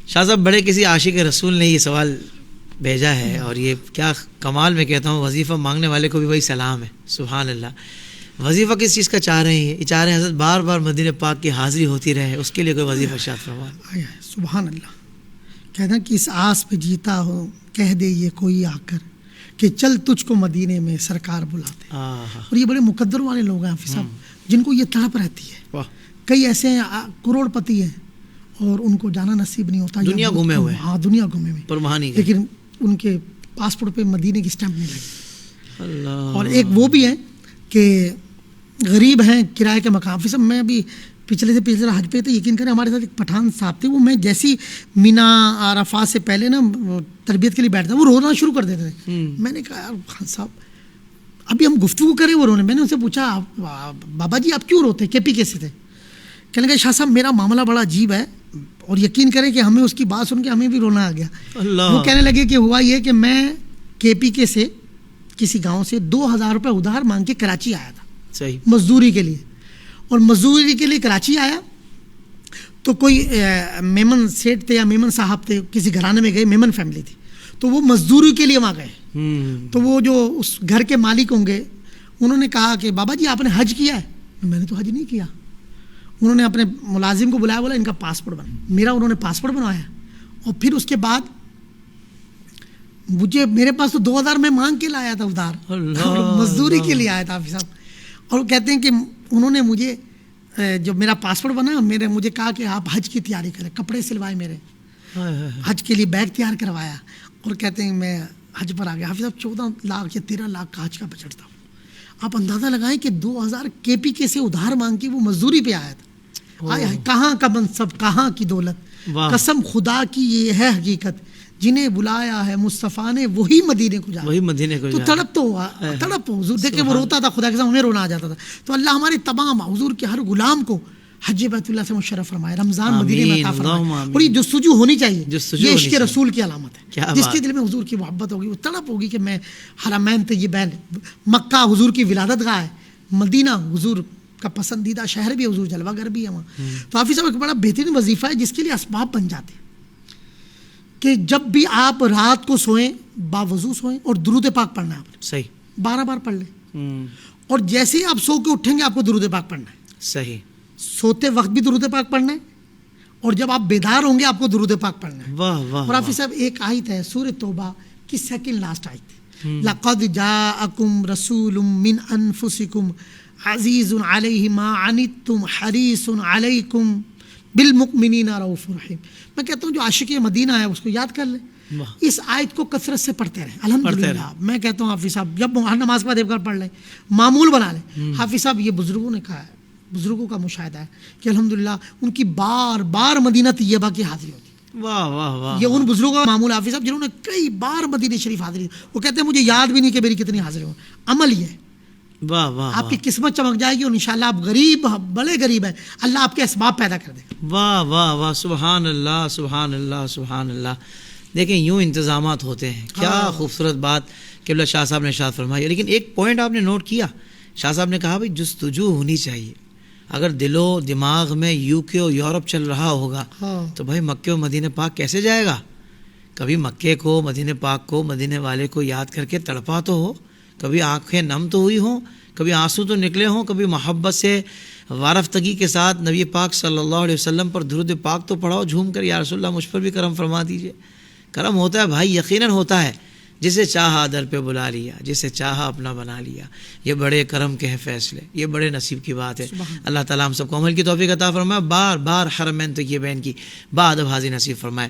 شاہ صاحب بڑے کسی عاشق رسول نے یہ سوال بھیجا ہے، اور یہ کیا کمال میں کہتا ہوں، وظیفہ مانگنے والے کو بھی وہی سلام ہے، سبحان اللہ۔ وظیفہ کس چیز کا چاہ رہے ہیں؟ یہ چاہ رہے ہیں حضرت بار بار مدینہ پاک کی حاضری ہوتی رہے، اس کے لیے کوئی وظیفہ ارشاد فرمائے۔ سبحان اللہ۔ کہتے ہیں کہ اس آس پہ جیتا ہو، کہہ دے یہ کوئی آ کر کہ چل تجھ کو مدینے میں سرکار بلاتے۔ اور یہ بڑے مقدر والے لوگ ہیں حافظ صاحب، جن کو یہ تڑپ رہتی ہے۔ کئی ایسے ہیں کروڑ پتی ہیں اور ان کو جانا نصیب نہیں ہوتا، دنیا گھومے ہوئے، ہاں دنیا گھومے ہوئے، پر وہاں نہیں گئے، لیکن ان کے پاسپورٹ پہ مدینے کی اسٹیمپ نہیں لگی۔ اللہ۔ اور ایک وہ بھی ہیں کہ غریب ہیں، کرائے کے مقام۔ حافظ صاحب میں ابھی پچھلے حج پہ تھے، یقین کریں ہمارے ساتھ ایک پٹھان صاحب تھے، وہ میں جیسی مینا عرفات سے پہلے نا تربیت کے لیے بیٹھتا وہ رونا شروع کر دیتے تھے۔ میں نے کہا یار خان صاحب ابھی ہم گفتگو کریں وہ رونے۔ میں نے ان سے پوچھا بابا جی آپ کیوں روتے، کے پی کے سے تھے؟ کہنے لگے شاہ صاحب میرا معاملہ بڑا عجیب ہے، اور یقین کریں کہ ہمیں اس کی بات سن کے ہمیں بھی رونا آ گیا۔ وہ کہنے لگے کہ ہوا یہ کہ میں کے پی کے سے کسی گاؤں سے 2000 روپے ادھار مانگ کے کراچی آیا تھا، صحیح مزدوری کے لیے، اور مزدوری کے لیے کراچی آیا تو کوئی میمن سیٹ تھے یا میمن صاحب تھے، کسی گھرانے میں گئے، میمن فیملی تھی، تو وہ مزدوری کے لیے وہاں گئے۔ تو وہ جو اس گھر کے مالک ہوں گے انہوں نے کہا کہ بابا جی آپ نے حج کیا ہے؟ میں نے تو حج نہیں کیا۔ انہوں نے اپنے ملازم کو بلایا، بولا ان کا پاسپورٹ بنا۔ میرا انہوں نے پاسپورٹ بنوایا، اور پھر اس کے بعد میرے پاس تو 2000 میں مانگ کے لایا تھا ادھار، مزدوری کے لیے آیا تھا حافظ صاحب۔ اور وہ کہتے ہیں کہ انہوں نے مجھے جب میرا پاسپورٹ بنا مجھے کہا کہ آپ حج کی تیاری کریں، کپڑے سلوائے میرے، حج کے لیے بیگ تیار کروایا، اور کہتے ہیں میں حج پر آ گیا۔ حافظ صاحب 14 لاکھ یا 13 لاکھ کا حج کا بجٹ تھا۔ آپ اندازہ لگائیں کہ 2000 کے پی کے سے ادھار مانگ کے وہ مزدوری پہ آیا تھا۔ کہاں کا منصب، کہاں کی دولت، قسم خدا کی یہ ہے حقیقت، جنہیں بلایا ہے مصطفیٰ نے وہی مدینے کو جانا، وہی مدینے کو۔ تو تڑپ تو ہوا، تڑپ حضور دیکھ کے وہ روتا تھا، خدا کے سامنے ہمیں رونا آ جاتا تھا۔ تو اللہ ہمارے تمام حضور کے ہر غلام کو حج بیت اللہ سے مشرف فرمائے، رمضان مدینے میں عطا فرمائے، اور یہ جستجو ہونی چاہیے، یہ عشق رسول کی علامت ہے۔ جس کے دل میں حضور کی محبت ہوگی، وہ تڑپ ہوگی کہ میں حرمین طیبین، مکہ حضور کی ولادت گاہ ہے، مدینہ حضور کا پسندیدہ شہر بھی ہے، حضور جلوہ گر بھی ہے وہاں۔ تو حافظ صاحب ایک بڑا بہترین وظیفہ ہے جس کے لیے اسباب بن جاتے ہیں کہ جب بھی آپ رات کو سوئیں باوضو سوئیں، اور درود پاک پڑھنا ہے آپ نے، صحیح 12 بار پڑھ لیں، اور جیسے ہی آپ سو کے اٹھیں گے آپ کو درود پاک پڑھنا ہے، صحیح سوتے وقت بھی درود پاک پڑھنا ہے، اور جب آپ بیدار ہوں گے آپ کو درود پاک پڑھنا ہے۔ اور حافظ صاحب ایک آیت ہے سورہ توبہ کی سیکنڈ لاسٹ آیت، لقد جاءکم رسول من انفسکم عزیز علیہ ما عنتم حریص علیکم بالمؤمنین رؤوف رحیم۔ میں کہتا ہوں جو عاشق مدینہ ہے اس کو یاد کر لیں، اس آیت کو کثرت سے پڑھتے رہیں الحمدللہ۔ میں کہتا ہوں حافظ صاحب جب ہر نماز کے بعد ایک بار پڑھ لیں، معمول بنا لیں۔ حافظ صاحب یہ بزرگوں نے کہا ہے، بزرگوں کا مشاہدہ ہے کہ الحمدللہ ان کی بار بار مدینہ طیبہ کی حاضری ہوتی ہے۔ واہ واہ واہ، یہ ان بزرگوں کا معمول حافظ صاحب جنہوں نے کئی بار مدینہ شریف حاضری، وہ کہتے ہیں مجھے یاد بھی نہیں کہ میری کتنی حاضری ہو۔ عمل یہ ہے، واہ واہ، آپ کی قسمت چمک جائے گی، اور انشاءاللہ آپ غریب، بڑے غریب ہیں، اللہ آپ کے اسباب پیدا کر دے گا۔ واہ واہ واہ، سبحان اللہ سبحان اللہ سبحان اللہ۔ دیکھیں یوں انتظامات ہوتے ہیں، کیا خوبصورت بات قبلہ شاہ صاحب نے ارشاد فرمائی۔ لیکن ایک پوائنٹ آپ نے نوٹ کیا، شاہ صاحب نے کہا بھائی جستجو ہونی چاہیے۔ اگر دل و دماغ میں یو کے اور یورپ چل رہا ہوگا تو بھائی مکے و مدینہ پاک کیسے جائے گا؟ کبھی مکے کو، مدینہ پاک کو، مدینہ والے کو یاد کر کے تڑپا تو ہو، کبھی آنکھیں نم تو ہوئی ہوں، کبھی آنسو تو نکلے ہوں، کبھی محبت سے وارفتگی کے ساتھ نبی پاک صلی اللہ علیہ وسلم پر درود پاک تو پڑھاؤ جھوم کر، یا رسول اللہ مجھ پر بھی کرم فرما دیجئے۔ کرم ہوتا ہے بھائی، یقیناً ہوتا ہے، جسے چاہا در پہ بلا لیا، جسے چاہا اپنا بنا لیا۔ یہ بڑے کرم کے ہیں فیصلے، یہ بڑے نصیب کی بات ہے۔ اللہ تعالیٰ ہم سب کو عمل کی توفیق عطا فرمائے، بار بار حرمین طیبین کی بادب حاضری نصیب فرمائے۔